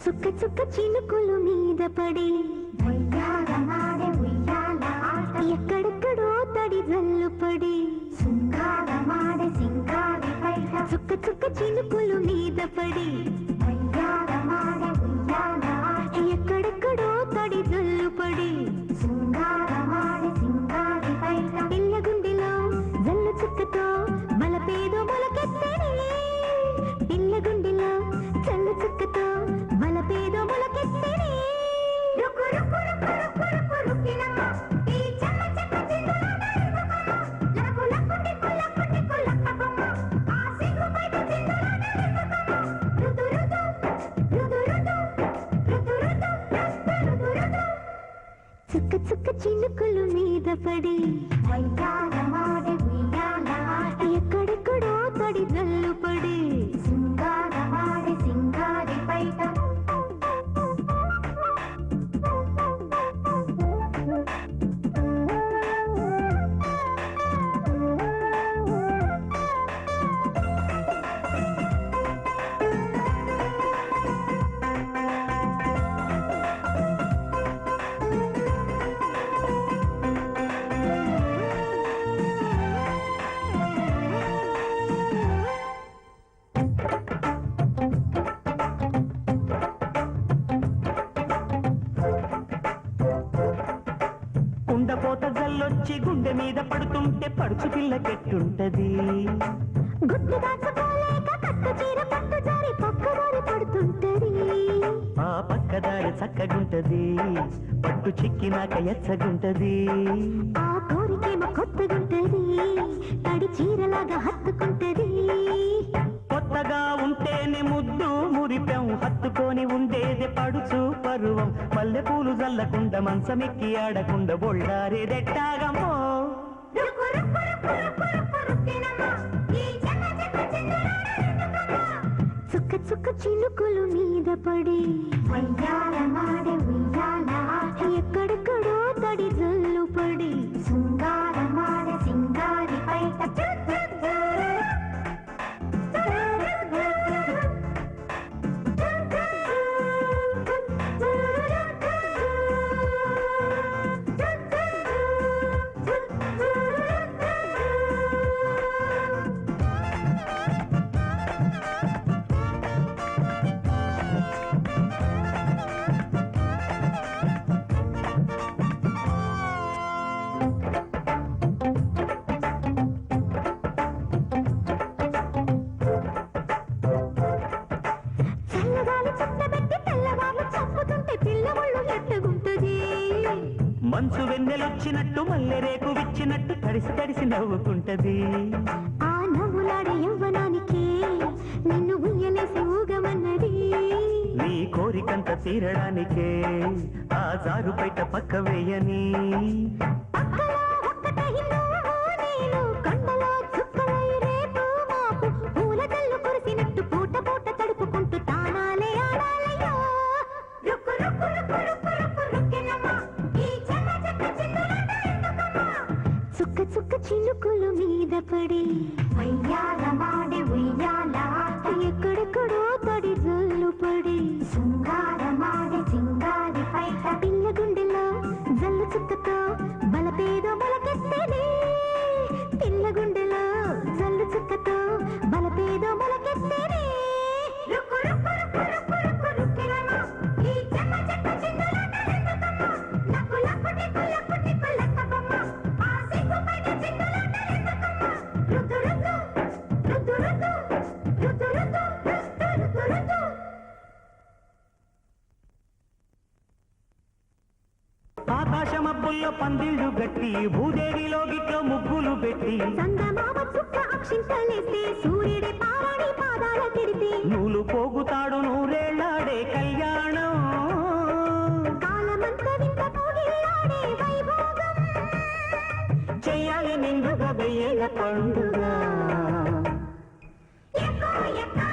చుక్క చుక్క చినుకులు మీద పడి ఎక్కడెక్కడో తడి జల్లు పడి చుక్క చుక్క చినుకులు మీద పడి ఎక్కడెక్కడో తడి జల్లు పడి పిల్ల గుండెలో జల్లు చుక్కతో బలపేదో మొలకెత్తడి పిల్ల గుండెలో జల్లు చుక్కతో బలపేదో మొలకెత్తడి చుక్క చుక్క చినుకులు మీద పడి ఎక్కడెక్కడో తడి జల్లు పడి సింగారి పైట కుండపోత జల్లొచ్చి గుండె మీద పడుతుంటే పడుచు పిల్లకెట్టుంటది గుట్టు దాచుకోలేక కట్టు చీర పట్టు జారి పక్కదారి పడుతుంటది ఆ పక్కదారి చక్కగుంటది పట్టు చిక్కినాక ఎచ్చగుంటది ఆ కోరికేమో కొత్తగుంటది తడి చీరలాగా హత్తుకుంటది కొత్తగా ఉంటేనే ముద్దు మురిపెం హత్తుకొని ఉండేది పడుచు పరువం మల్లెపూలు జల్లకుండా మంచమెక్కి ఆడకుండా బొళ్ళారేదెట్టాగమ్మో చుక్క చుక్క చినుకులు మీద పడి ఎక్కడెక్కడో తడి జల్లు పడి సింగారి పైట మంచు వెన్నెలొచ్చినట్టు మల్లె రేకు విచ్చినట్టు తడిసి తడిసి నవ్వుకుంటది ఆ నవ్వులాడే యవ్వనానికి నిన్ను ఉయ్యలేసి ఊగమన్నది నీ కోరికంత తీరడానికే ఆ జారు బయట పక్క వేయని పూట పూట తడుపుకుంటూ తానాలే ఆడాలయ్యో చుక్క చుక్క చినుకులు మీద పడి ఎక్కడెక్కడో తడి జల్లు పడి పిల్ల గుండెలో జల్లు చుక్కతో బలపేదో మొలకెత్తడి పిల్ల గుండెలో జల్లు చుక్కతో బలపేదో మొలకెత్తడి ఆకాశమబ్బుల్లో పందిళ్ళు గట్టి భూదేవిలో గిట్లో ముగ్గులు పెట్టి చందమామ చుక్క అక్షింతలేస్తే సూర్యుడి పారాడి పాదాల తిరితే నూలు పోగుతాడు నూరేళ్లాడే కళ్యాణం కాలమంత వింత పోగిల్లాడే వైభోగం చెయ్యాలి నిండుగా వెయ్యేళ్ళ పండుగ ఎక్కో